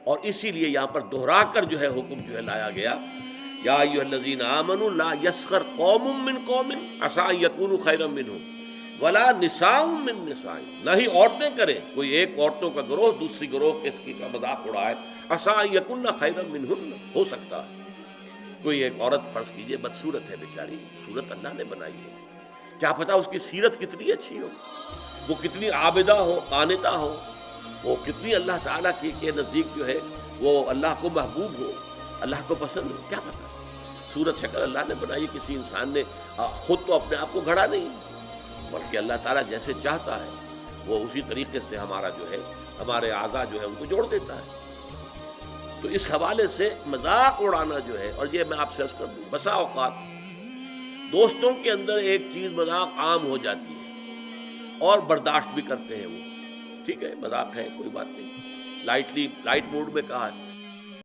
اور اسی لیے یہاں پر دہرا کر جو ہے حکم جو ہے لایا گیا، یا ایھا الذین آمنوا لا یسخر قوم من قوم عسیٰ ان یکونوا خیرا منہم ولا نساء من نساء، نہ ہی عورتیں کریں کوئی ایک عورتوں کا گروہ دوسری گروہ کے اس کی کا مذاق اڑائے، عسیٰ ان یکن خیرا منہن، ہو سکتا ہے کوئی ایک عورت فرض کیجئے بدصورت ہے بیچاری، صورت اللہ نے بنائی ہے، کیا پتہ اس کی سیرت کتنی اچھی ہو، وہ کتنی عابدہ ہو، قانتہ ہو، وہ کتنی اللہ تعالیٰ کے نزدیک جو ہے وہ اللہ کو محبوب ہو، اللہ کو پسند ہو، کیا پتہ۔ صورت شکل اللہ نے بنائی، کسی انسان نے خود تو اپنے آپ کو گھڑا نہیں، بلکہ اللہ تعالیٰ جیسے چاہتا ہے وہ اسی طریقے سے ہمارا جو ہے ہمارے اعضاء جو ہے ان کو جوڑ دیتا ہے۔ تو اس حوالے سے مذاق اڑانا جو ہے، اور یہ میں آپ سے عرض کر دوں بسا اوقات دوستوں کے اندر ایک چیز مذاق عام ہو جاتی ہے اور برداشت بھی کرتے ہیں وہ، ٹھیک ہے مذاق ہے کوئی بات نہیں، لائٹ موڈ میں کہا ہے،